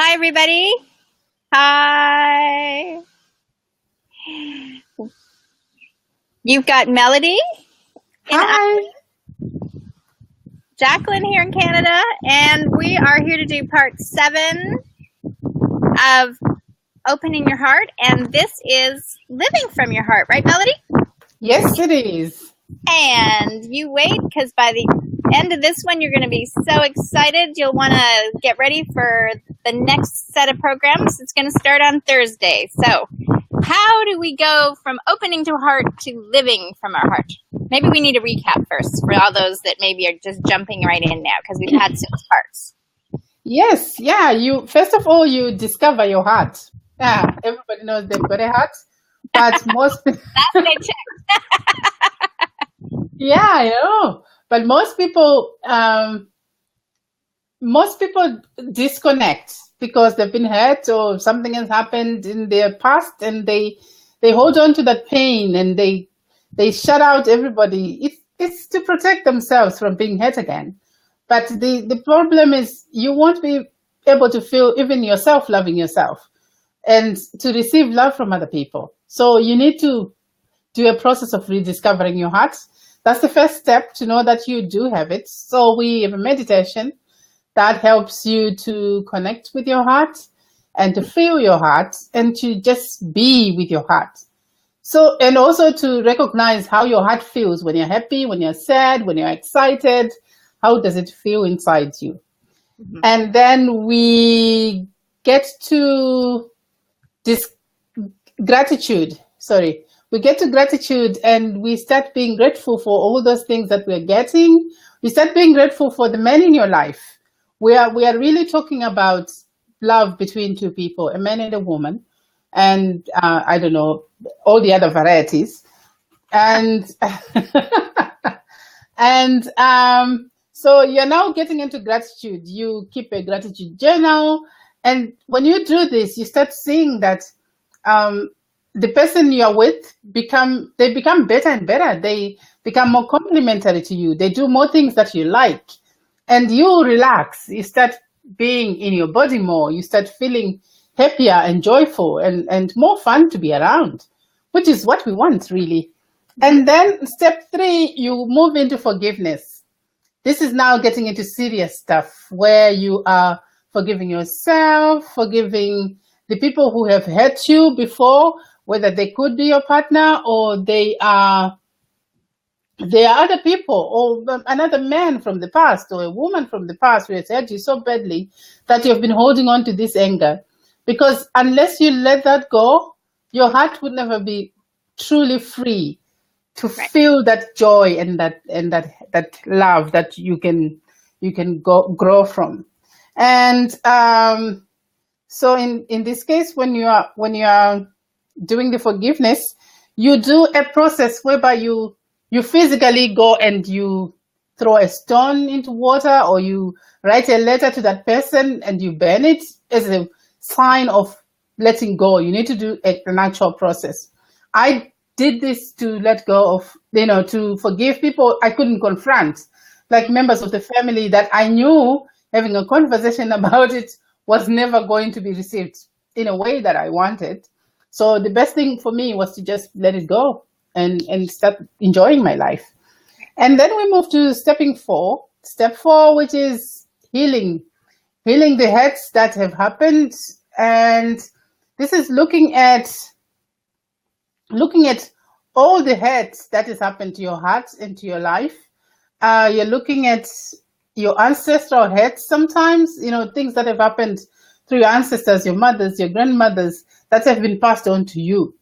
Hi, everybody. Hi. You've got Melody in Hi. Jacqueline here in Canada, and we are here to do part 7 of Opening Your Heart, and this is Living from Your Heart, right, Melody? Yes, it is. And you wait, because by the end of this one, you're going to be so excited. You'll want to get ready for the next set of programs. It's going to start on Thursday. So, how do we go from opening to heart to living from our heart? Maybe we need a recap first for all those that maybe are just jumping right in now because we've had 6 parts. Yes, yeah. You first of all, you discover your heart. Yeah, everybody knows they've got a heart, but most That's what I checked. yeah, I know. But most people disconnect because they've been hurt or something has happened in their past, and they hold on to that pain and they shut out everybody. It's to protect themselves from being hurt again. But the problem is you won't be able to feel even yourself loving yourself and to receive love from other people. So you need to do a process of rediscovering your heart. That's the first step to know that you do have it. So we have a meditation that helps you to connect with your heart and to feel your heart and to just be with your heart. So, and also to recognize how your heart feels when you're happy, when you're sad, when you're excited. How does it feel inside you? Mm-hmm. And then we get to this gratitude. Sorry. We get to gratitude and we start being grateful for all those things that we're getting. We start being grateful for the men in your life. We are really talking about love between two people, a man and a woman, and I don't know, all the other varieties. And so you're now getting into gratitude. You keep a gratitude journal, and when you do this, you start seeing that the person you're with become better and better. They become more complimentary to you. They do more things that you like, and you relax. You start being in your body more. You start feeling happier and joyful and more fun to be around, which is what we want, really. And then step 3, you move into forgiveness. This is now getting into serious stuff where you are forgiving yourself, forgiving the people who have hurt you before, whether they could be your partner or they are other people or another man from the past or a woman from the past who has hurt you so badly that you've been holding on to this anger. Because unless you let that go, your heart would never be truly free to feel that joy and that love that you can grow from. And so in this case, when you are doing the forgiveness, you do a process whereby you physically go and you throw a stone into water, or you write a letter to that person and you burn it as a sign of letting go. You need to do an actual process. I did this to let go of, to forgive people I couldn't confront, like members of the family that I knew having a conversation about it was never going to be received in a way that I wanted. So the best thing for me was to just let it go and start enjoying my life. And then we move to step 4, which is healing the hurts that have happened. And this is looking at all the hurts that has happened to your heart and to your life. You're looking at your ancestral hurts sometimes, things that have happened through your ancestors, your mothers, your grandmothers, that have been passed on to you.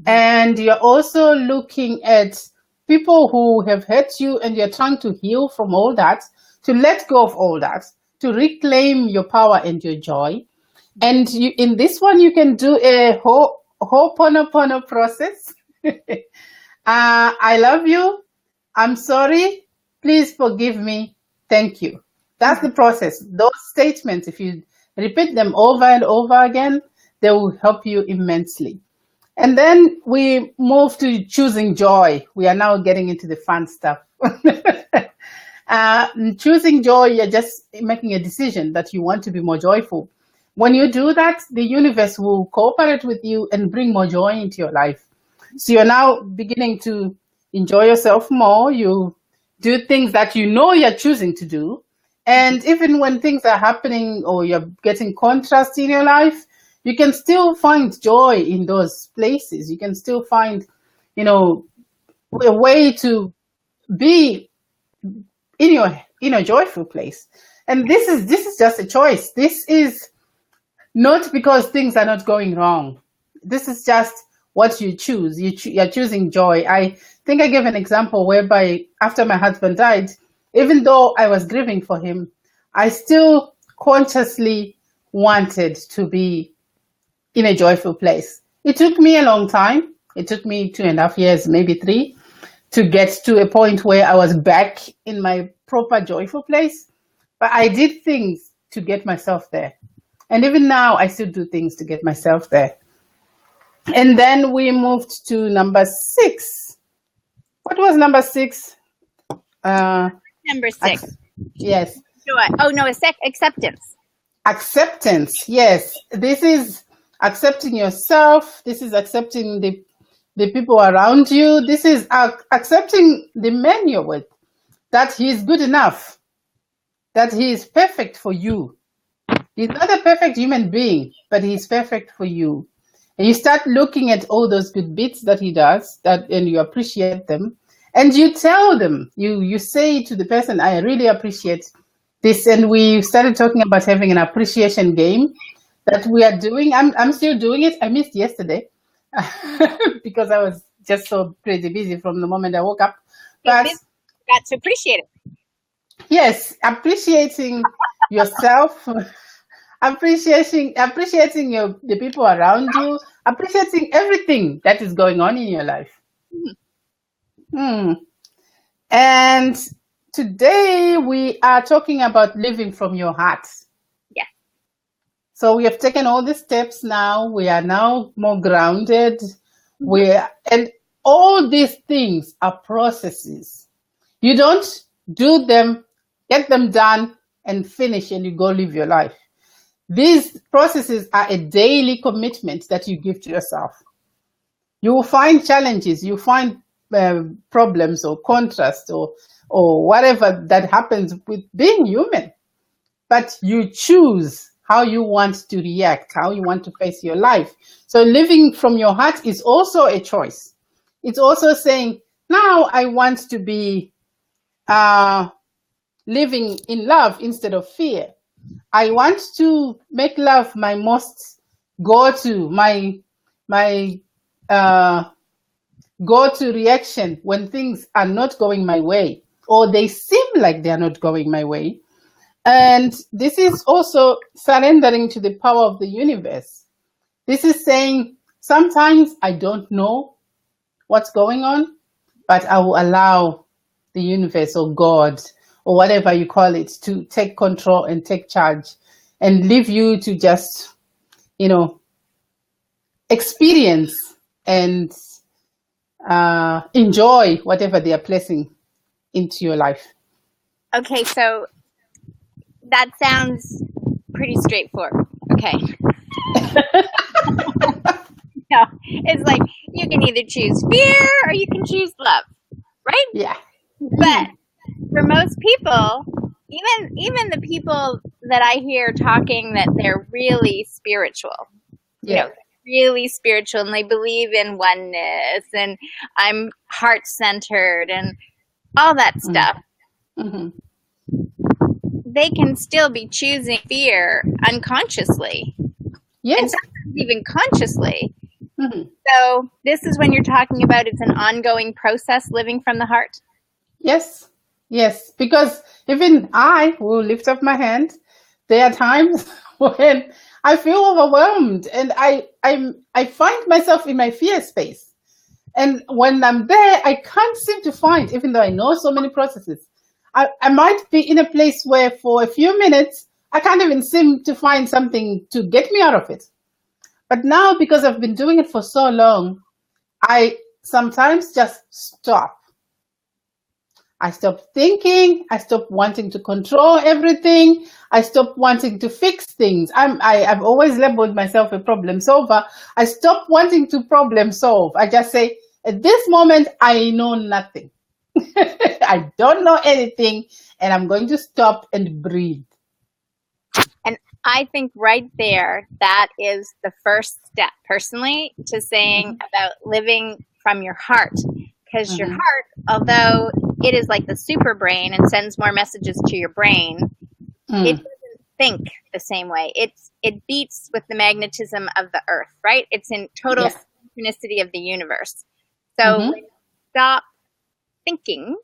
And you're also looking at people who have hurt you, and you're trying to heal from all that, to let go of all that, to reclaim your power and your joy. And in this one, you can do a Ho'oponopono process. I love you. I'm sorry. Please forgive me. Thank you. That's the process. Those statements, if you repeat them over and over again, they will help you immensely. And then we move to choosing joy. We are now getting into the fun stuff. Choosing joy, you're just making a decision that you want to be more joyful. When you do that, the universe will cooperate with you and bring more joy into your life. So you're now beginning to enjoy yourself more. You do things that you know you're choosing to do. And even when things are happening or you're getting contrast in your life, you can still find joy in those places. You can still find, you know, a way to be in a joyful place. And this is just a choice. This is not because things are not going wrong. This is just what you choose. You're choosing joy. I think I gave an example whereby after my husband died, even though I was grieving for him, I still consciously wanted to be in a joyful place. It took me a long time. It took me 2.5 years, maybe 3, to get to a point where I was back in my proper joyful place. But I did things to get myself there. And even now, I still do things to get myself there. And then we moved to number 6. What was number 6? Number 6. Yes. Joy. Oh, no, acceptance. Acceptance. Yes. This is accepting yourself. This is accepting the people around you. This is accepting the man you're with, that he is good enough, that he is perfect for you. He's not a perfect human being, but he's perfect for you. And you start looking at all those good bits that he does, and you appreciate them, and you tell them, you say to the person, I really appreciate this. And we started talking about having an appreciation game that we are doing. I'm still doing it. I missed yesterday because I was just so pretty busy from the moment I woke up. But got to appreciate it. Yes, appreciating yourself, appreciating the people around you, appreciating everything that is going on in your life. And today we are talking about living from your heart. Yeah. So we have taken all the steps now. We are now more grounded. And all these things are processes. You don't do them, get them done, and finish, and you go live your life. These processes are a daily commitment that you give to yourself. You will find challenges, you find problems or contrast or whatever that happens with being human. But you choose how you want to react, how you want to face your life. So living from your heart is also a choice. It's also saying, now I want to be living in love instead of fear. I want to make love my most go-to, my go-to reaction when things are not going my way, or they seem like they are not going my way. And this is also surrendering to the power of the universe. This is saying, sometimes I don't know what's going on, but I will allow the universe or God or whatever you call it to take control and take charge and leave you to just, experience and enjoy whatever they are placing into your life. Okay, so that sounds pretty straightforward. Okay. No, it's like you can either choose fear or you can choose love, right? Yeah. But for most people, even the people that I hear talking that they're really spiritual, really spiritual, and they believe in oneness and I'm heart-centered and all that stuff, they can still be choosing fear unconsciously. Yes. And sometimes even consciously. So this is when you're talking about it's an ongoing process living from the heart? Yes, because even I will lift up my hand. There are times when I feel overwhelmed and I find myself in my fear space. And when I'm there, I can't seem to find, even though I know so many processes, I might be in a place where for a few minutes, I can't even seem to find something to get me out of it. But now, because I've been doing it for so long, I sometimes just stop. I stopped thinking. I stopped wanting to control everything. I stopped wanting to fix things. I've always labeled myself a problem solver. I stopped wanting to problem solve. I just say, at this moment, I know nothing. I don't know anything, and I'm going to stop and breathe. And I think right there, that is the first step, personally, to saying about living from your heart. Because your heart, although it is like the super brain and sends more messages to your brain, it doesn't think the same way. It beats with the magnetism of the earth, right? It's in total synchronicity of the universe. So when you stop thinking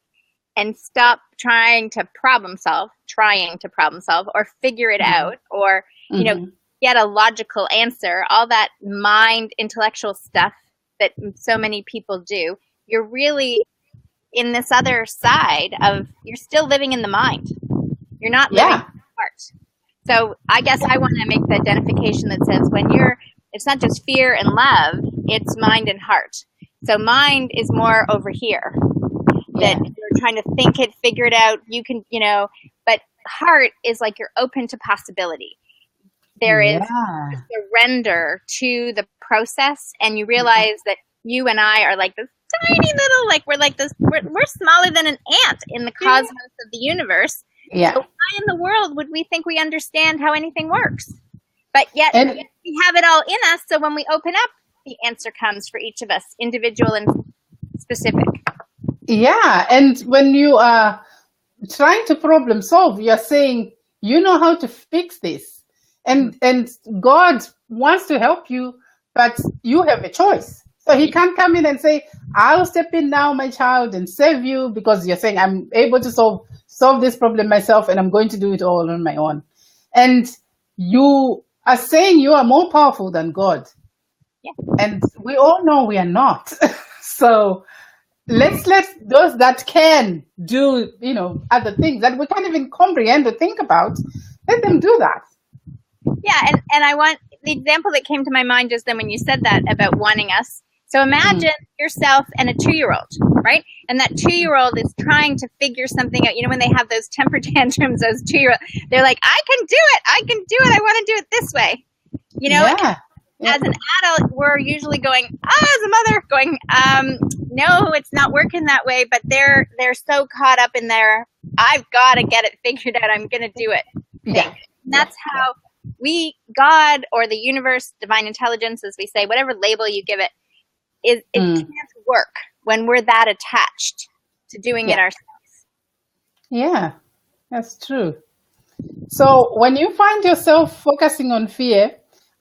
and stop trying to problem solve or figure it out, or you know, get a logical answer, all that mind intellectual stuff that so many people do, you're really in this other side of, you're still living in the mind. You're not living in the heart. So I guess I want to make the identification that says it's not just fear and love, it's mind and heart. So mind is more over here, that you're trying to think it, figure it out. You can, but heart is like you're open to possibility. There is surrender to the process, and you realize that you and I are like this tiny little, like we're like this, we're smaller than an ant in the cosmos of the universe. Yeah. So why in the world would we think we understand how anything works? But yet we have it all in us. So when we open up, the answer comes for each of us, individual and specific. Yeah. And when you are trying to problem solve, you're saying, you know how to fix this. And God wants to help you, but you have a choice. So he can't come in and say, I'll step in now, my child, and save you, because you're saying I'm able to solve this problem myself, and I'm going to do it all on my own. And you are saying you are more powerful than God. Yeah. And we all know we are not. So let's let those that can do, other things that we can't even comprehend or think about, let them do that. Yeah, and I want the example that came to my mind just then when you said that about wanting us. So imagine yourself and a 2-year-old, right? And that 2-year-old is trying to figure something out. You know, when they have those temper tantrums, those 2-year-olds, they're like, I can do it. I want to do it this way. As an adult, we're usually going, as a mother, going, no, it's not working that way. But they're so caught up in their, I've got to get it figured out. I'm going to do it. Yeah. And that's how God, or the universe, divine intelligence, as we say, whatever label you give it, it can't work when we're that attached to doing it ourselves. Yeah, that's true. So when you find yourself focusing on fear,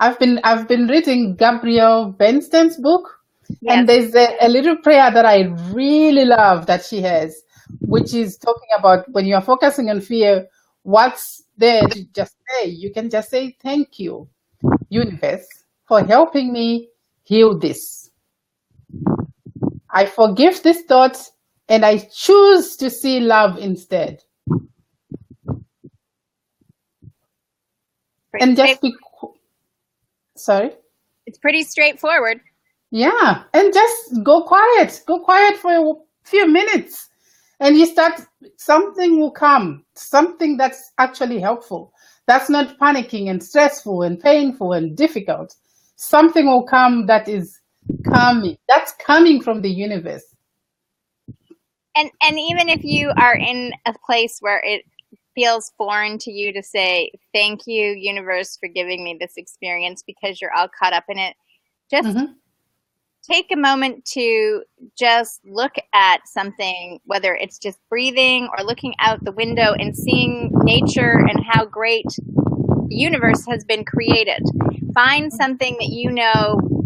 I've been reading Gabrielle Bernstein's book, and there's a little prayer that I really love that she has, which is talking about when you're focusing on fear, what's there to just say. You can just say, thank you, universe, for helping me heal this. I forgive this thought, and I choose to see love instead. And just be sorry? It's pretty straightforward. Yeah. And just go quiet for a few minutes, and you start, something will come, something that's actually helpful. That's not panicking and stressful and painful and difficult. Something will come that is calming. That's coming from the universe. And even if you are in a place where it feels foreign to you to say, thank you, universe, for giving me this experience, because you're all caught up in it, just take a moment to just look at something, whether it's just breathing or looking out the window and seeing nature and how great the universe has been created. Find something that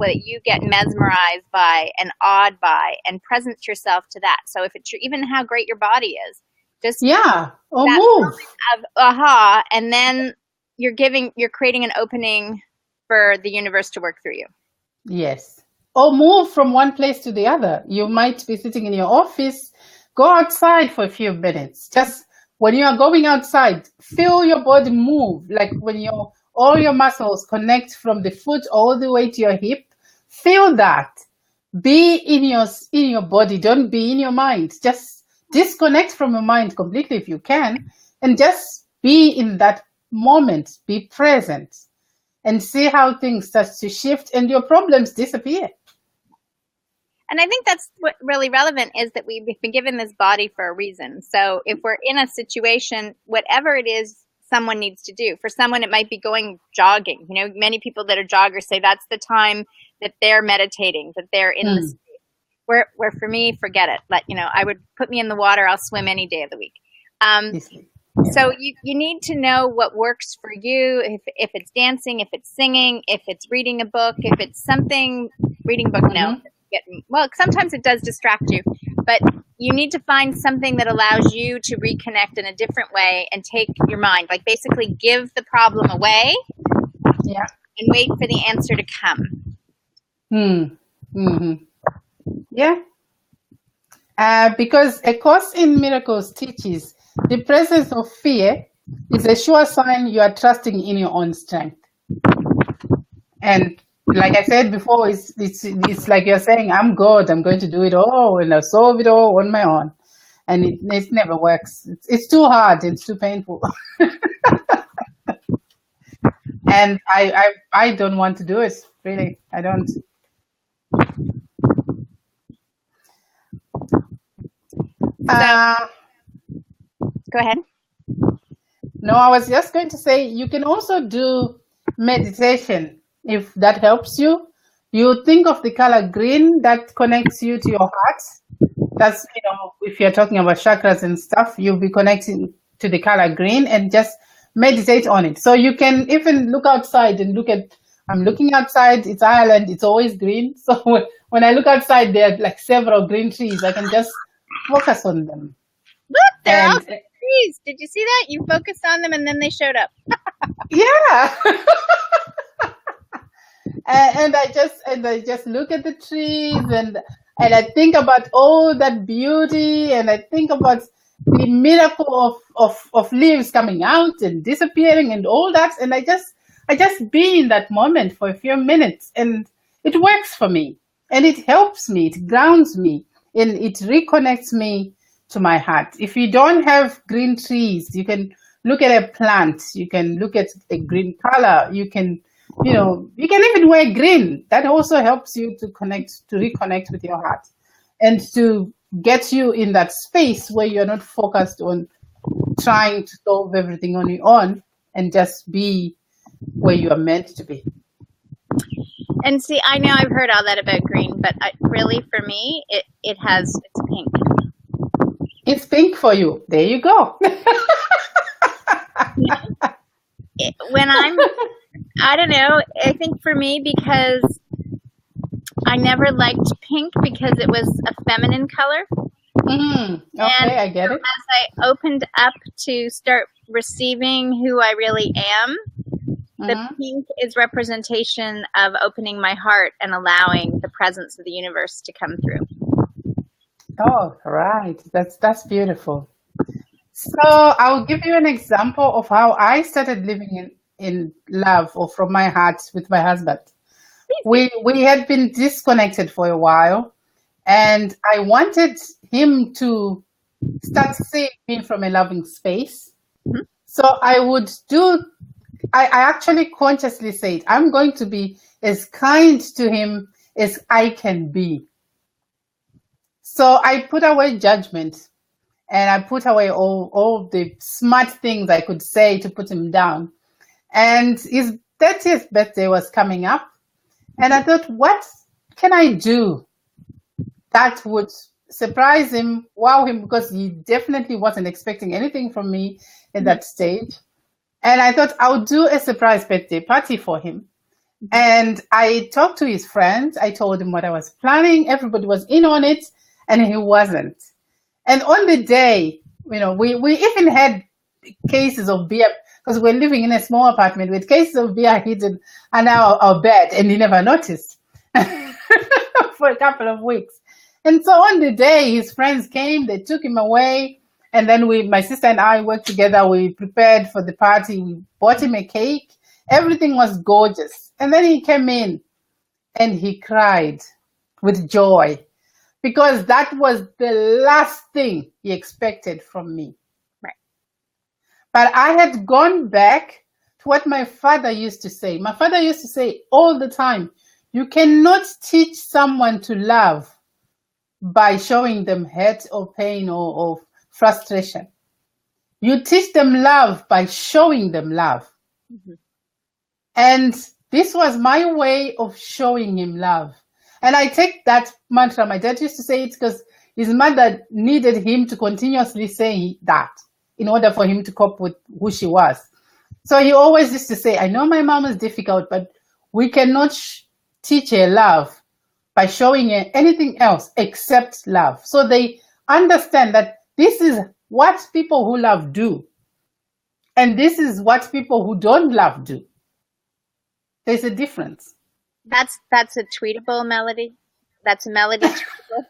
that you get mesmerized by and awed by, and present yourself to that. So if it's even how great your body is, just or move of aha, and then you're creating an opening for the universe to work through you. Yes. Or move from one place to the other. You might be sitting in your office, go outside for a few minutes. Just when you are going outside, feel your body move, like when all your muscles connect from the foot all the way to your hip. Feel that. Be in your body. Don't be in your mind. Just disconnect from your mind completely if you can, and just be in that moment, be present, and see how things start to shift and your problems disappear. And I think that's what really relevant is that we've been given this body for a reason. So if we're in a situation, whatever it is someone needs to do, for someone it might be going jogging. You know, many people that are joggers say that's the time that they're meditating, that they're in the space. Where for me, forget it. I would put me in the water, I'll swim any day of the week. So you need to know what works for you, if it's dancing, if it's singing, if it's reading a book, if it's something, reading a book, no. Well, sometimes it does distract you, but you need to find something that allows you to reconnect in a different way and take your mind, like basically give the problem away and wait for the answer to come. Yeah. Because A Course in Miracles teaches the presence of fear is a sure sign you are trusting in your own strength. And like I said before, it's like you're saying, I'm God, I'm going to do it all, and I'll solve it all on my own. And it never works. It's too hard, it's too painful. And I don't want to do it, really. I don't. Go ahead. No, I was just going to say you can also do meditation if that helps you. You think of the color green that connects you to your heart. That's, if you're talking about chakras and stuff, you'll be connecting to the color green and just meditate on it. So you can even look outside and I'm looking outside, it's Ireland, it's always green. So when I look outside, there are like several green trees. I can just focus on them. Look, they're all trees. Did you see that? You focused on them and then they showed up. Yeah. and I just look at the trees and I think about all that beauty, and I think about the miracle of leaves coming out and disappearing and all that, and I just be in that moment for a few minutes, and it works for me, and it helps me, it grounds me, and it reconnects me to my heart. If you don't have green trees, you can look at a plant, you can look at a green color, you can even wear green. That also helps you to reconnect with your heart and to get you in that space where you're not focused on trying to solve everything on your own, and just be where you are meant to be. And see, I know I've heard all that about green, but really for me, it's pink. It's pink for you. There you go. When I don't know, I think for me, because I never liked pink because it was a feminine color. Okay, and I get it. As I opened up to start receiving who I really am, the pink is representation of opening my heart and allowing the presence of the universe to come through. Oh, right. That's beautiful. So I'll give you an example of how I started living in love, or from my heart, with my husband. We had been disconnected for a while, and I wanted him to start seeing me from a loving space. So I actually consciously said, I'm going to be as kind to him as I can be. So I put away judgment, and I put away all the smart things I could say to put him down. And his 30th birthday was coming up, and I thought, what can I do that would surprise him, wow him, because he definitely wasn't expecting anything from me at that stage. And I thought I'll do a surprise birthday party for him. And I talked to his friends. I told him what I was planning. Everybody was in on it, and he wasn't. And on the day, we even had cases of beer, because we're living in a small apartment with cases of beer hidden under our bed, and he never noticed for a couple of weeks. And so on the day, his friends came, they took him away, and then my sister and I worked together. We prepared for the party. We bought him a cake. Everything was gorgeous. And then he came in, and he cried with joy, because that was the last thing he expected from me. Right. But I had gone back to what my father used to say. My father used to say all the time, you cannot teach someone to love by showing them hurt or pain or frustration. You teach them love by showing them love. Mm-hmm. And this was my way of showing him love. And I take that mantra. My dad used to say it because his mother needed him to continuously say that in order for him to cope with who she was. So he always used to say, I know my mom is difficult, but we cannot teach her love by showing her anything else except love. So they understand that this is what people who love do. And this is what people who don't love do. There's a difference. That's a tweetable Melody. That's a Melody tweetable.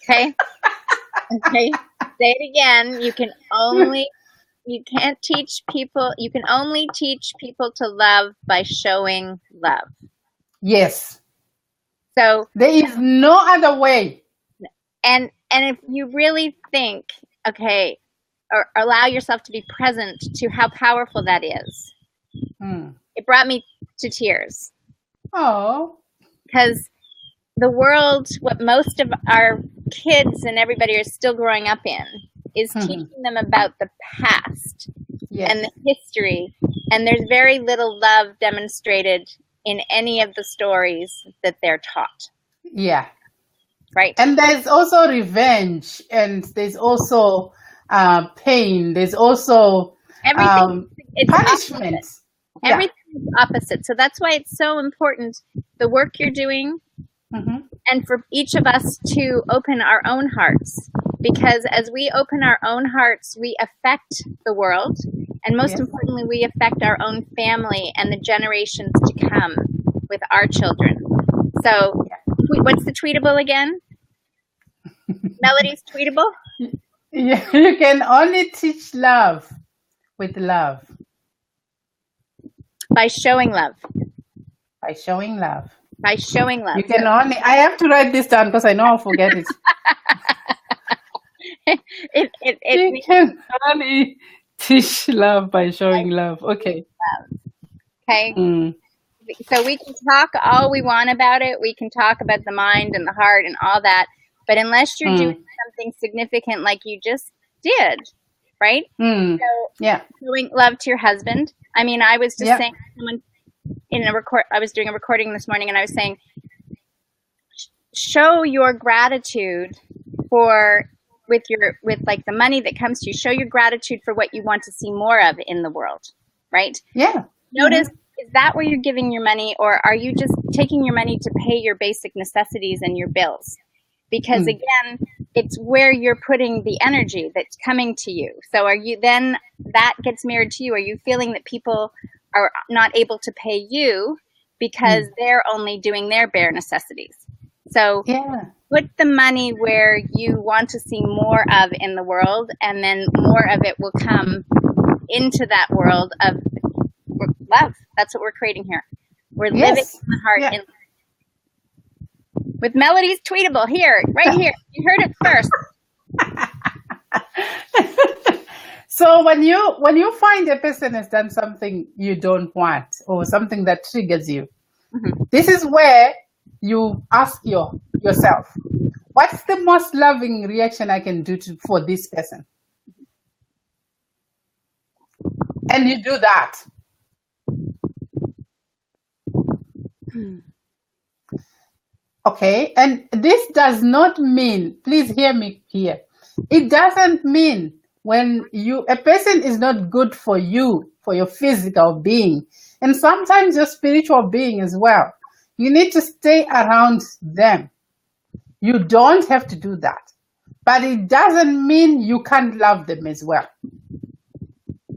Okay. Okay. Say it again. You can only teach people to love by showing love. Yes. So there is no other way. And if you really think, okay, or allow yourself to be present to how powerful that is. It brought me to tears. Oh. Because the world, what most of our kids and everybody are still growing up in, is teaching them about the past and the history. And there's very little love demonstrated in any of the stories that they're taught. Yeah. Right. And there's also revenge, and there's also pain. There's also everything. It's punishment. Opposite. Yeah. Everything is opposite. So that's why it's so important, the work you're doing, and for each of us to open our own hearts. Because as we open our own hearts, we affect the world. And most importantly, we affect our own family and the generations to come with our children. So what's the tweetable again? Melody's tweetable? Yeah, you can only teach love with love. By showing love. By showing love. By showing love. You can only, I have to write this down because I know I'll forget it. You can only teach love by showing love. Okay. Okay. So we can talk all we want about it. We can talk about the mind and the heart and all that. But unless you're doing something significant like you just did, right? So showing love to your husband. I mean, I was just saying to someone I was doing a recording this morning, and I was saying, show your gratitude with like the money that comes to you. Show your gratitude for what you want to see more of in the world, right? Yeah. Notice, is that where you're giving your money, or are you just taking your money to pay your basic necessities and your bills? Because again, it's where you're putting the energy that's coming to you. So are you then, that gets mirrored to you? Are you feeling that people are not able to pay you because they're only doing their bare necessities? So put the money where you want to see more of in the world, and then more of it will come into that world of love. That's what we're creating here. We're living in the heart in with Melody's tweetable here, right here. You heard it first. So when you find a person has done something you don't want, or something that triggers you, this is where you ask yourself, what's the most loving reaction I can do for this person? And you do that. Okay, and this does not mean, please hear me here, it doesn't mean when a person is not good for you, for your physical being, and sometimes your spiritual being as well, you need to stay around them. You don't have to do that, but it doesn't mean you can't love them as well.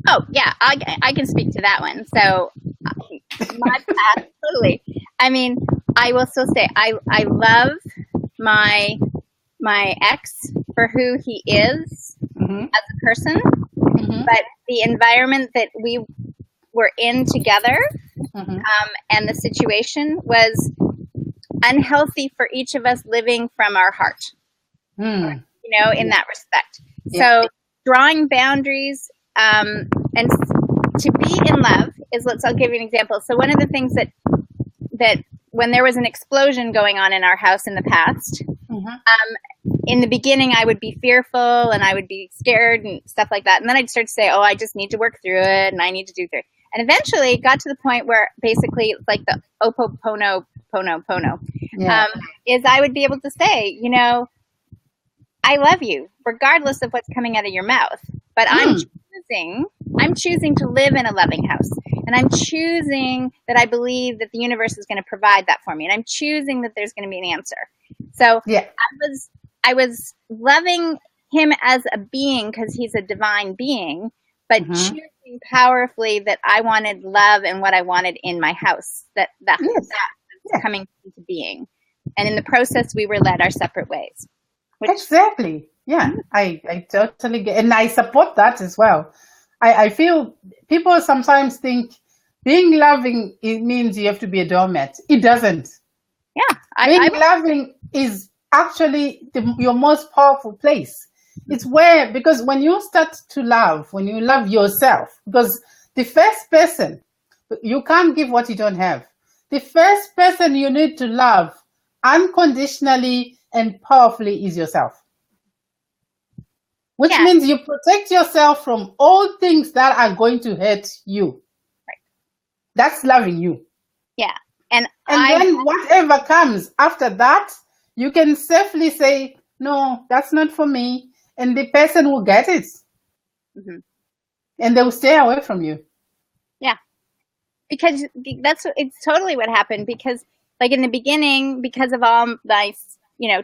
Oh yeah, I can speak to that one. So absolutely. I mean, I will still say I love my ex for who he is as a person, but the environment that we were in together and the situation was unhealthy for each of us living from our heart, in that respect. Yeah. So drawing boundaries and to be in love is, I'll give you an example. So one of the things that when there was an explosion going on in our house in the past, in the beginning, I would be fearful and I would be scared and stuff like that. And then I'd start to say, I just need to work through it and I need to do through it. And eventually it got to the point where basically it's like the opopono, is I would be able to say, I love you regardless of what's coming out of your mouth. But I'm choosing to live in a loving house. And I'm choosing that I believe that the universe is going to provide that for me. And I'm choosing that there's going to be an answer. So I was loving him as a being because he's a divine being, but choosing powerfully that I wanted love and what I wanted in my house, that was coming into being. And in the process, we were led our separate ways. Exactly. Yeah, I totally get, and I support that as well. I feel people sometimes think being loving, it means you have to be a doormat. It doesn't. Yeah. Being loving is actually your most powerful place. It's because when you start to love, when you love yourself, because the first person, you can't give what you don't have. The first person you need to love unconditionally and powerfully is yourself. Which means you protect yourself from all things that are going to hurt you. Right. That's loving you. Yeah. And then whatever comes after that, you can safely say, no, that's not for me. And the person will get it. And they will stay away from you. Yeah. Because it's totally what happened. Because like in the beginning, because of all my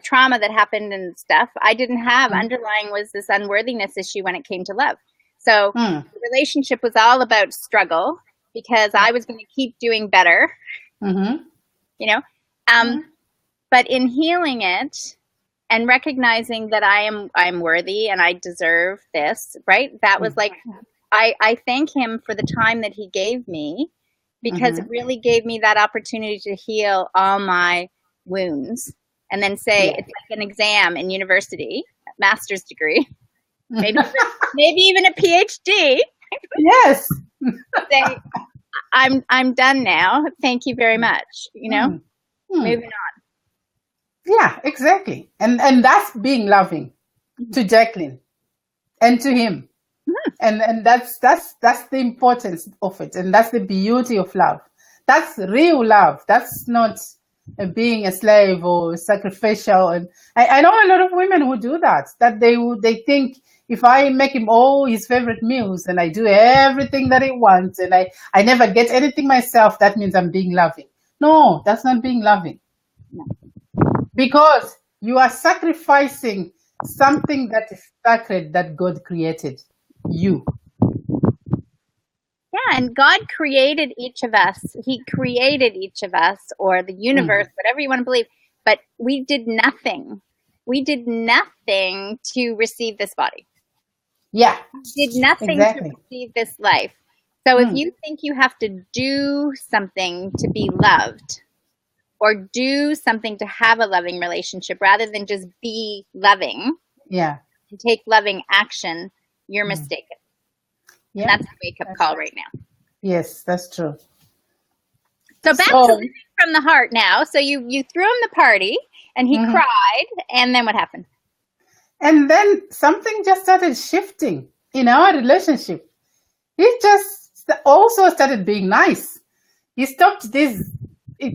trauma that happened and stuff, I didn't have underlying was this unworthiness issue when it came to love. So the relationship was all about struggle because I was going to keep doing better, but in healing it and recognizing that I'm worthy and I deserve this, right? That was like, I thank him for the time that he gave me because it really gave me that opportunity to heal all my wounds. And then say it's like an exam in university, master's degree, maybe even a PhD. Yes. Say, I'm done now. Thank you very much. Moving on. Yeah, exactly. And that's being loving to Jacqueline and to him. And that's the importance of it. And that's the beauty of love. That's real love. That's not being a slave or sacrificial. And I know a lot of women who do that they think if I make him all his favorite meals and I do everything that he wants and I never get anything myself, that means I'm being loving. No, that's not being loving. No. Because you are sacrificing something that is sacred that God created, you. Yeah, and God created each of us. He created each of us, or the universe, whatever you want to believe. But we did nothing. We did nothing to receive this body. Yeah. We did nothing to receive this life. So if you think you have to do something to be loved, or do something to have a loving relationship, rather than just be loving, and take loving action, you're mistaken. Yeah, that's a wake-up call right now. Yes, that's true. So back to living from the heart now. So you threw him the party, and he cried, and then what happened? And then something just started shifting in our relationship. He just also started being nice. He stopped these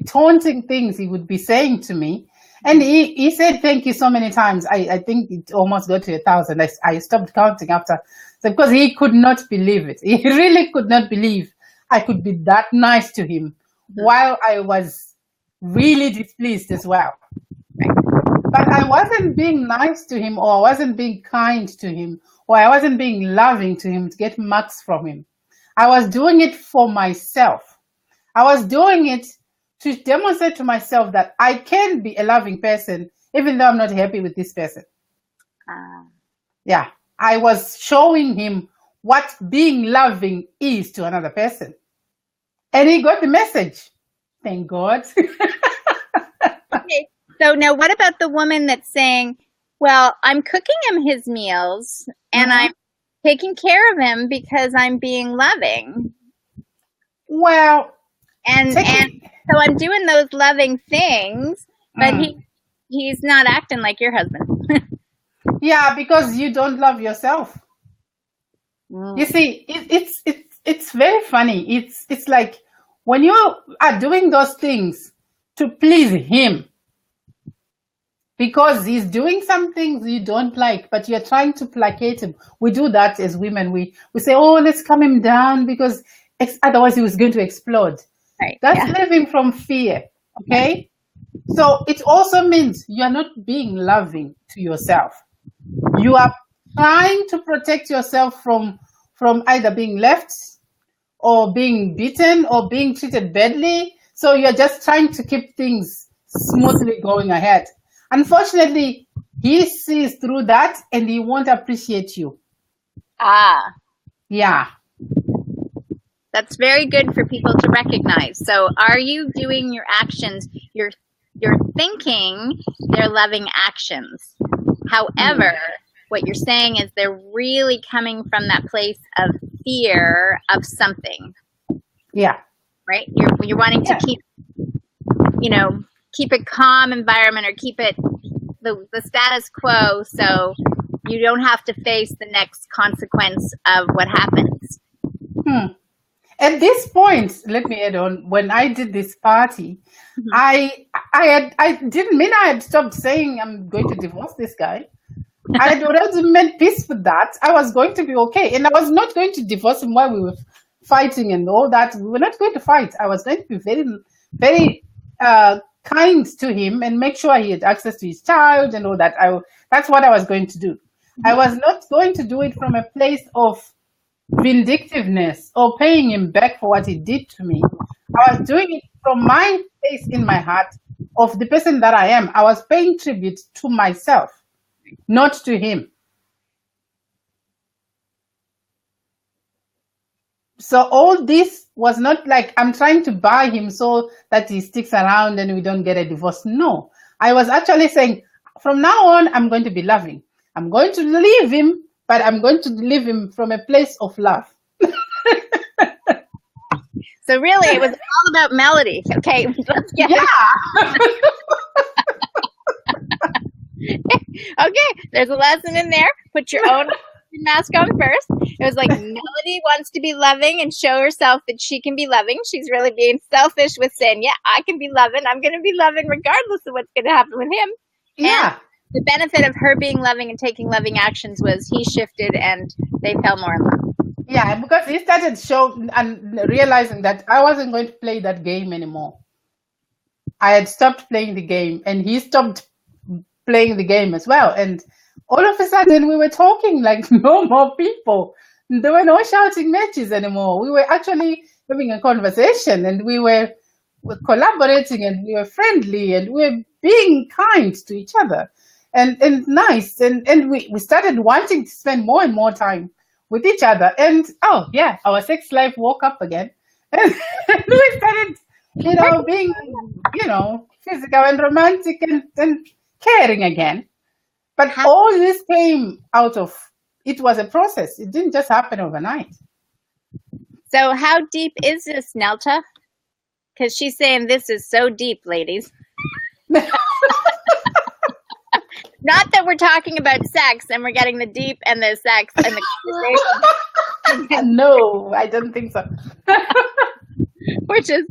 taunting things he would be saying to me. And he said thank you so many times. I think it almost got to 1,000. I stopped counting after. So because he could not believe it. He really could not believe I could be that nice to him while I was really displeased as well. But I wasn't being nice to him, or I wasn't being kind to him, or I wasn't being loving to him to get marks from him. I was doing it for myself. I was doing it to demonstrate to myself that I can be a loving person, even though I'm not happy with this person. Yeah, I was showing him what being loving is to another person. And he got the message. Thank God. So now what about the woman that's saying, well, I'm cooking him his meals and I'm taking care of him because I'm being loving. Well, And so I'm doing those loving things, but he's not acting like your husband. Yeah, because you don't love yourself. You see, it's very funny. It's like when you are doing those things to please him, because he's doing some things you don't like, but you're trying to placate him. We do that as women. We say, oh, let's calm him down because otherwise he was going to explode. Right. That's living from fear. Okay. So it also means you're not being loving to yourself. You are trying to protect yourself from either being left or being beaten or being treated badly. So you're just trying to keep things smoothly going ahead. Unfortunately, he sees through that and he won't appreciate you. Yeah. That's very good for people to recognize. So are you doing your actions, you're thinking they're loving actions. However, what you're saying is they're really coming from that place of fear of something. Yeah. Right? You're wanting to keep a calm environment or keep it the status quo so you don't have to face the next consequence of what happens. At this point, let me add on, when I did this party, I didn't mean I had stopped saying I'm going to divorce this guy. I had already made peace with that. I was going to be okay. And I was not going to divorce him while we were fighting and all that. We were not going to fight. I was going to be very, very kind to him and make sure he had access to his child and all that. That's what I was going to do. I was not going to do it from a place of vindictiveness or paying him back for what he did to me. I was doing it from my place in my heart of the person that I am. I was paying tribute to myself, not to him. So all this was not like I'm trying to buy him so that he sticks around and we don't get a divorce. No, I was actually saying from now on, I'm going to be loving. I'm going to leave him, but I'm going to leave him from a place of love. So really, it was all about melody. Okay, let's get Okay, there's a lesson in there. Put your own mask on first. It was like Melody wants to be loving and show herself that she can be loving. She's really being selfish with saying, yeah, I can be loving. I'm going to be loving regardless of what's going to happen with him. Yeah. And the benefit of her being loving and taking loving actions was he shifted and they fell more in love. Yeah, because he started showing and realizing that I wasn't going to play that game anymore. I had stopped playing the game and he stopped playing the game as well. And all of a sudden we were talking like normal people. There were no shouting matches anymore. We were actually having a conversation and we were collaborating and we were friendly and we were being kind to each other and nice. And we started wanting to spend more and more time with each other. And oh yeah, our sex life woke up again. And we started, being, physical and romantic and caring again. But all this came out of, it was a process. It didn't just happen overnight. So how deep is this, Nelta? Because she's saying this is so deep, ladies. Not that we're talking about sex and we're getting the deep and the sex and the conversation. No, I don't think so. Which is,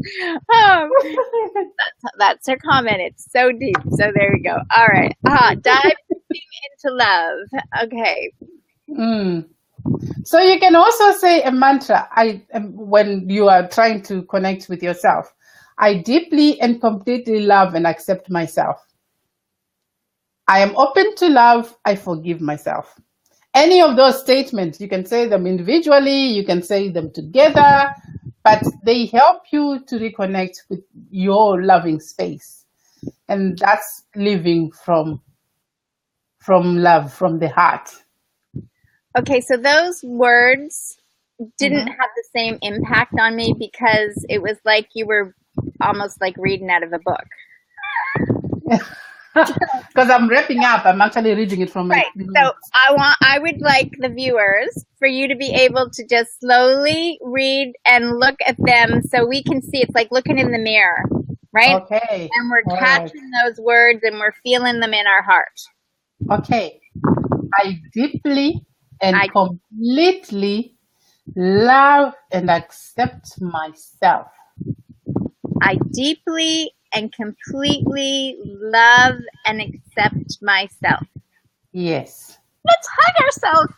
that's her comment. It's so deep. So there we go. All right. Dive into love. Okay. So you can also say a mantra when you are trying to connect with yourself. I deeply and completely love and accept myself. I am open to love. I forgive myself. Any of those statements, you can say them individually, you can say them together, but they help you to reconnect with your loving space. And that's living from love, from the heart. Okay, so those words didn't have the same impact on me because it was like you were almost like reading out of a book. Because I'm wrapping up. I'm actually reading it from my Right. So I would like the viewers for you to be able to just slowly read and look at them so we can see. It's like looking in the mirror, right? Okay. And we're All catching those words and we're feeling them in our heart. Okay. I deeply and completely love and accept myself. I deeply and completely love and accept myself. Yes. Let's hug ourselves.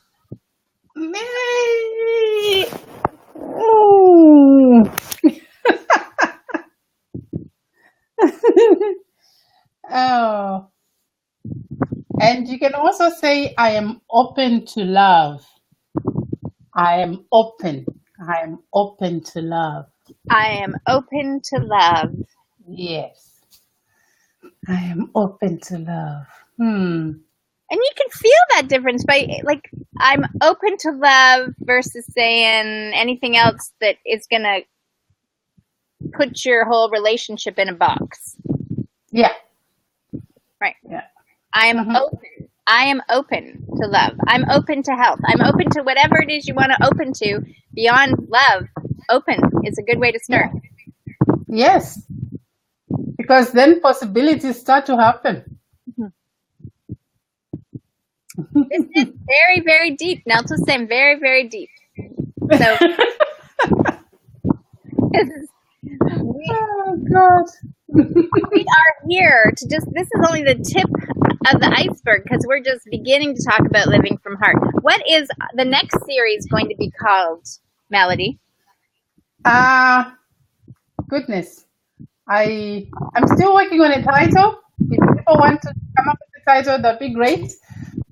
Oh. And you can also say, I am open to love. I am open. I am open to love. I am open to love. Yes. I am open to love. And you can feel that difference by, like, I'm open to love versus saying anything else that is going to put your whole relationship in a box. Yeah. Right. Yeah. I am open. I am open to love. I'm open to health. I'm open to whatever it is you want to open to beyond love. Open is a good way to start. Yeah. Yes. Because then possibilities start to happen. This is very, very deep. Nelson's saying very, very deep. So, oh, God. We are here to just, this is only the tip of the iceberg because we're just beginning to talk about living from heart. What is the next series going to be called, Melody? Goodness. I'm still working on a title. If people want to come up with a title, that'd be great.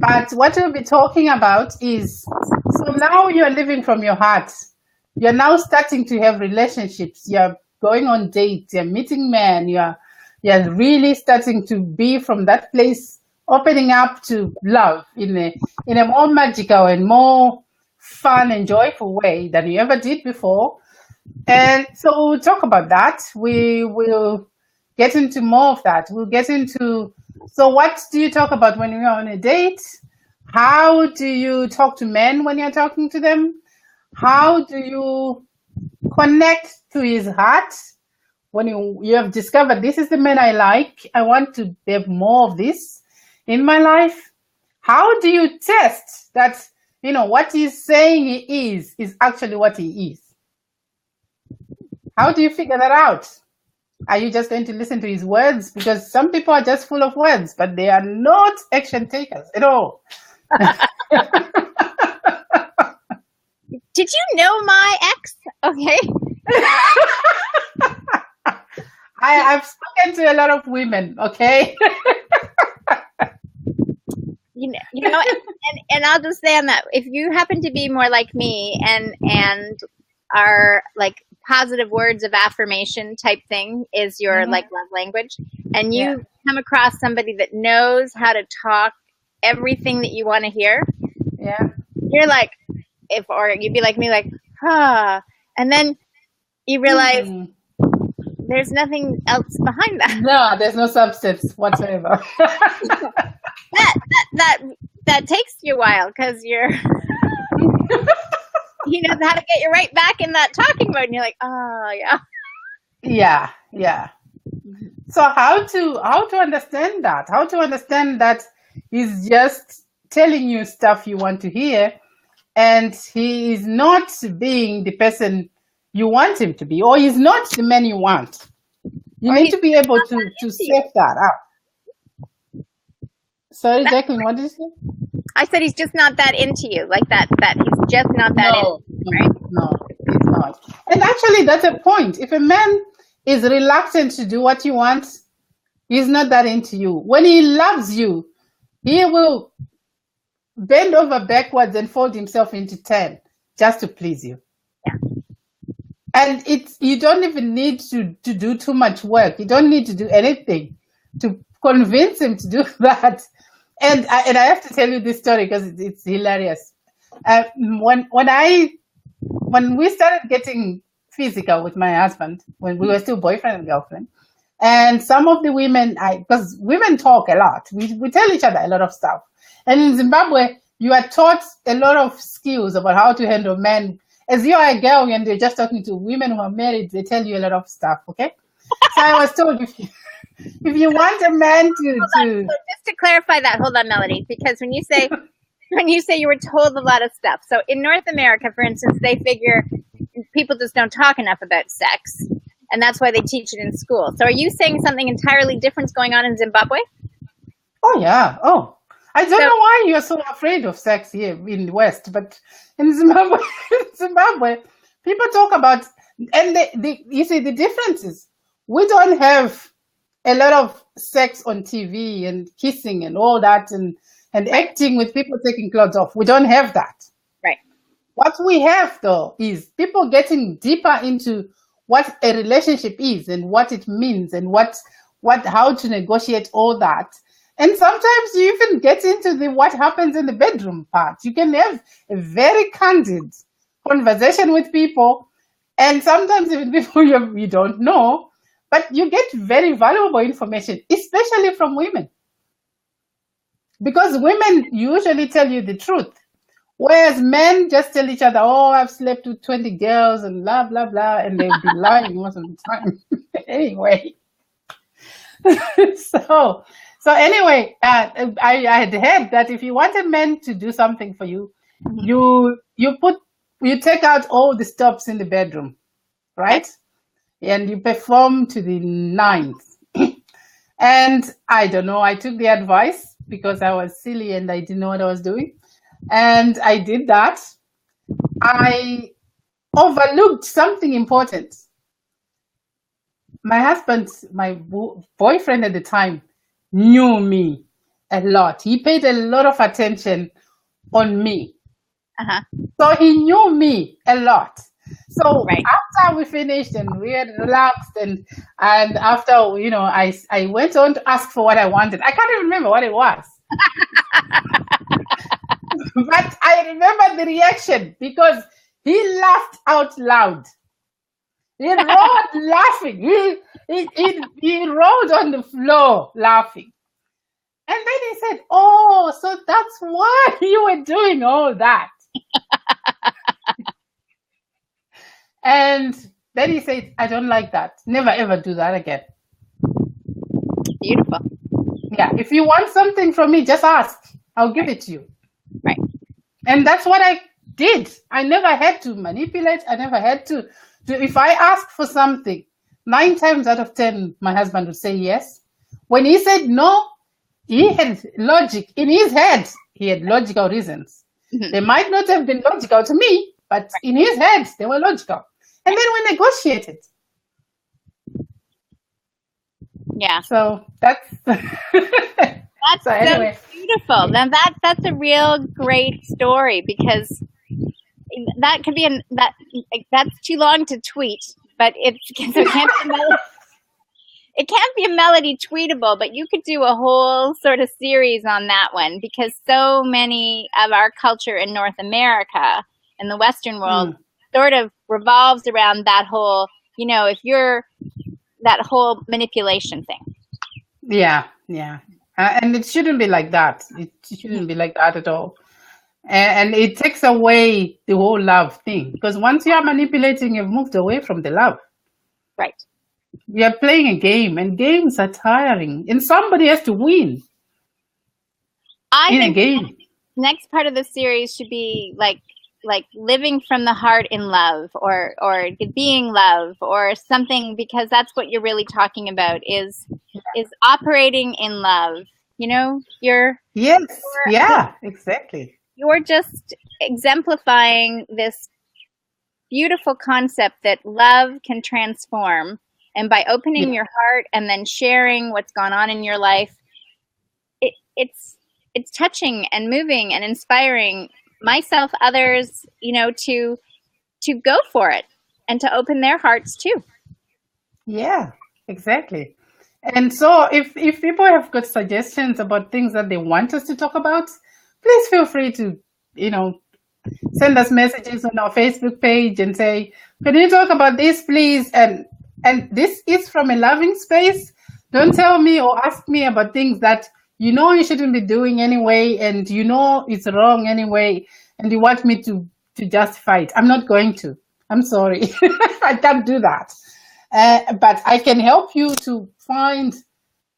But what we'll be talking about is, so now you're living from your heart. You're now starting to have relationships. You're going on dates. You're meeting men. You're really starting to be from that place, opening up to love in a more magical and more fun and joyful way than you ever did before. And so we'll talk about that. We will get into more of that. We'll get into, so what do you talk about when you're on a date? How do you talk to men when you're talking to them? How do you connect to his heart when you have discovered this is the man I like? I want to have more of this in my life. How do you test that, what he's saying he is actually what he is? How do you figure that out? Are you just going to listen to his words? Because some people are just full of words, but they are not action takers at all. Did you know my ex? Okay. I've spoken to a lot of women, okay? You know, and I'll just say on that, if you happen to be more like me and are like positive words of affirmation type thing is your like love language, and you come across somebody that knows how to talk everything that you want to hear, you're like, or you'd be like me, like, and then you realize there's nothing else behind that. No, there's no substance whatsoever. that takes you a while because you're he knows how to get you right back in that talking mode, and you're like, yeah. So how to understand that? How to understand that he's just telling you stuff you want to hear, and he is not being the person you want him to be, or he's not the man you want. You need to be able to sift that out. Sorry, Jacqueline, what did you say? I said he's just not that into you, like that he's just not that into you, right? No, he's not. And actually, that's a point. If a man is reluctant to do what you want, he's not that into you. When he loves you, he will bend over backwards and fold himself into 10 just to please you. Yeah. And you don't even need to do too much work. You don't need to do anything to convince him to do that. And I have to tell you this story because it's hilarious. When we started getting physical with my husband, when we were still boyfriend and girlfriend, And some of the women, because women talk a lot, we tell each other a lot of stuff. And in Zimbabwe, you are taught a lot of skills about how to handle men. As you are a girl and you're just talking to women who are married, they tell you a lot of stuff, okay? So I was told if you want a man to So just to clarify that, hold on, Melody, because when you say you were told a lot of stuff, so in North America, for instance, they figure people just don't talk enough about sex, and that's why they teach it in school. So are you saying something entirely different is going on in Zimbabwe? Oh yeah. Oh, I don't know why you're so afraid of sex here in the West, but in Zimbabwe, people talk about, and you see the differences. We don't have a lot of sex on TV and kissing and all that and acting with people taking clothes off. We don't have that. Right. What we have though is people getting deeper into what a relationship is and what it means and how to negotiate all that. And sometimes you even get into the what happens in the bedroom part. You can have a very candid conversation with people, and sometimes even people you don't know, but you get very valuable information, especially from women. Because women usually tell you the truth, whereas men just tell each other, oh, I've slept with 20 girls and blah, blah, blah, and they'll be lying most of the time. Anyway. So anyway, I had heard that if you want a man to do something for you, you take out all the stops in the bedroom, right? And you perform to the ninth. And I don't know, I took the advice because I was silly and I didn't know what I was doing. And I did that. I overlooked something important. My husband, my boyfriend at the time, knew me a lot. He paid a lot of attention on me. Uh-huh. So he knew me a lot. So after we finished and we had relaxed and after, I went on to ask for what I wanted. I can't even remember what it was. But I remember the reaction because he laughed out loud. He rolled laughing. He rolled on the floor laughing. And then he said, oh, so that's why you were doing all that. And then he said, I don't like that. Never, ever do that again. Beautiful. Yeah, if you want something from me, just ask. I'll give it to you. Right. And that's what I did. I never had to manipulate. I never had to. If I asked for something, 9 times out of 10, my husband would say yes. When he said no, he had logic in his head. He had logical reasons. Mm-hmm. They might not have been logical to me, but in his head, they were logical. And then we negotiated. Yeah. So that's so anyway. So beautiful. Now that's a real great story because that could be that's too long to tweet, but it can't be a melody tweetable, but you could do a whole sort of series on that one because so many of our culture in North America and the Western world sort of revolves around that whole, if you're that whole manipulation thing. Yeah. And it shouldn't be like that. It shouldn't be like that at all. And it takes away the whole love thing. Because once you are manipulating, you've moved away from the love. Right. We are playing a game, and games are tiring. And somebody has to win in a game. Next part of the series should be like living from the heart in love or being love or something, because that's what you're really talking about is operating in love. Exactly. You're just exemplifying this beautiful concept that love can transform. And by opening your heart and then sharing what's gone on in your life, it's touching and moving and inspiring myself, others, to go for it and to open their hearts too. Yeah, exactly. And so if people have got suggestions about things that they want us to talk about, please feel free to, send us messages on our Facebook page and say, can you talk about this, please? And And this is from a loving space. Don't tell me or ask me about things that you know you shouldn't be doing anyway, and you know it's wrong anyway, and you want me to justify it. I'm not going to. I'm sorry. I can't do that. But I can help you to find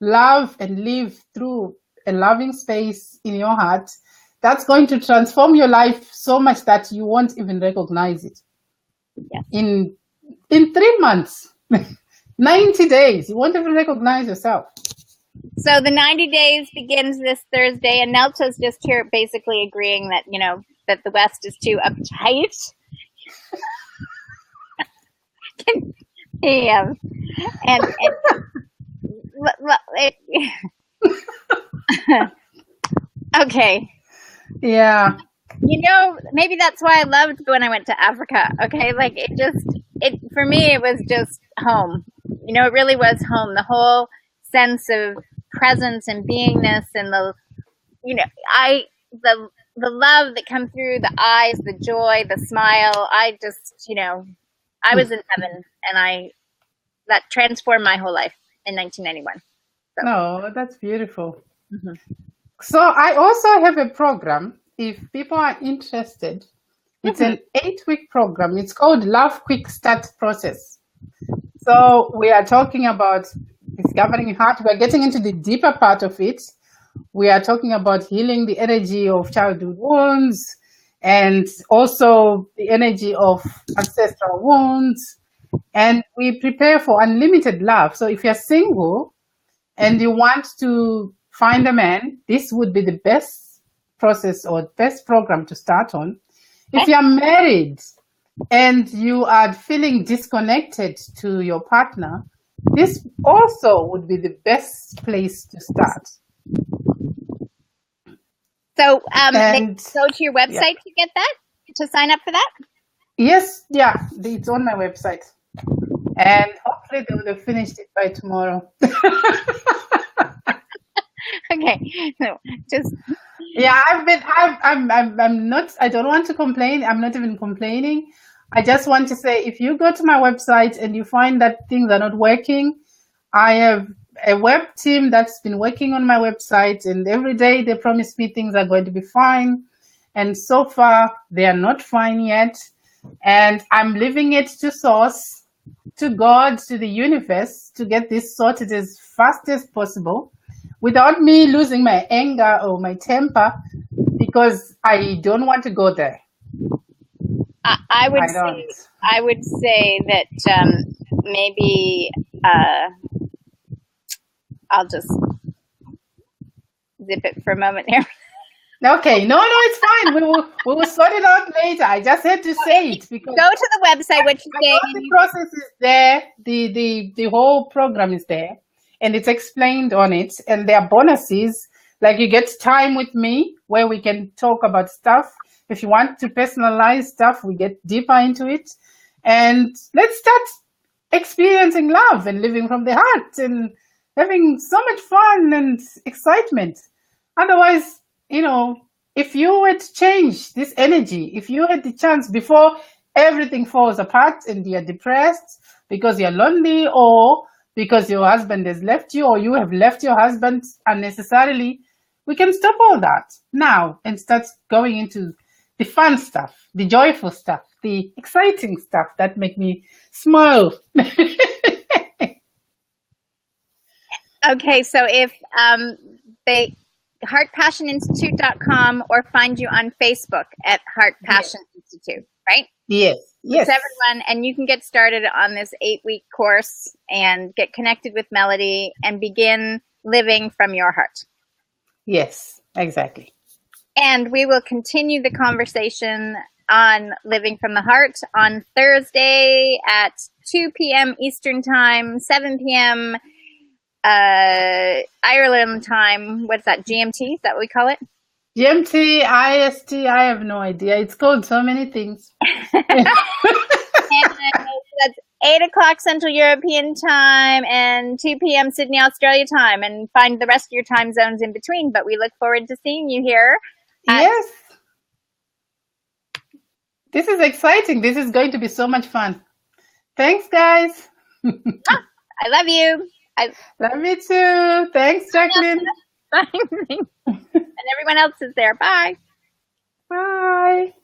love and live through a loving space in your heart that's going to transform your life so much that you won't even recognize it. Yes. In 3 months, 90 days, you won't even recognize yourself. So the 90 days begins this Thursday, and Nelta's just here basically agreeing that, you know, that the West is too uptight. Yeah. And okay. Yeah. You know, maybe that's why I loved when I went to Africa. Okay, like it for me, it was just home. You know, it really was home. The whole sense of presence and beingness, and the love that comes through the eyes, the joy, the smile. I just, you know, I was in heaven, and that transformed my whole life in 1991. So. No, that's beautiful. Mm-hmm. So I also have a program. If people are interested, it's an 8-week program. It's called Love Quick Start Process. So we are talking about discovering your heart. We're getting into the deeper part of it. We are talking about healing the energy of childhood wounds and also the energy of ancestral wounds. And we prepare for unlimited love. So if you're single and you want to find a man, this would be the best process or best program to start on. If you're married and you are feeling disconnected to your partner, this also would be the best place to start. So they go to your website to get that, to sign up for that? Yes, yeah, it's on my website. And hopefully they would have finished it by tomorrow. Okay, so just yeah, I'm not. I don't want to complain. I'm not even complaining. I just want to say, if you go to my website and you find that things are not working, I have a web team that's been working on my website, and every day they promise me things are going to be fine, and so far they are not fine yet. And I'm leaving it to source, to God, to the universe, to get this sorted as fast as possible, without me losing my anger or my temper, because I don't want to go there. I would say that maybe I'll just zip it for a moment here. Okay, no, it's fine. We will sort it out later. I just had to say it because go to the website. What you say? The process is there. The whole program is there, and it's explained on it. And there are bonuses, like you get time with me where we can talk about stuff. If you want to personalize stuff, we get deeper into it, and let's start experiencing love and living from the heart and having so much fun and excitement. Otherwise, you know, if you had changed this energy, if you had the chance before everything falls apart and you're depressed because you're lonely or because your husband has left you or you have left your husband unnecessarily, we can stop all that now and start going into the fun stuff, the joyful stuff, the exciting stuff that make me smile. Okay, so if they heartpassioninstitute.com or find you on Facebook at Heart Passion Institute, right? Yes. Everyone, and you can get started on this 8-week course and get connected with Melody and begin living from your heart. Yes, exactly. And we will continue the conversation on living from the heart on Thursday at 2 p.m. Eastern Time, 7 p.m. Ireland time. What's that? GMT? Is that what we call it? GMT, IST, I have no idea. It's called so many things. And that's 8 o'clock Central European time and 2 p.m. Sydney, Australia time, and find the rest of your time zones in between. But we look forward to seeing you here. Yes. This is exciting. This is going to be so much fun. Thanks, guys. I love you. I Love me too. Thanks, Jacqueline. and everyone else is there. Bye. Bye.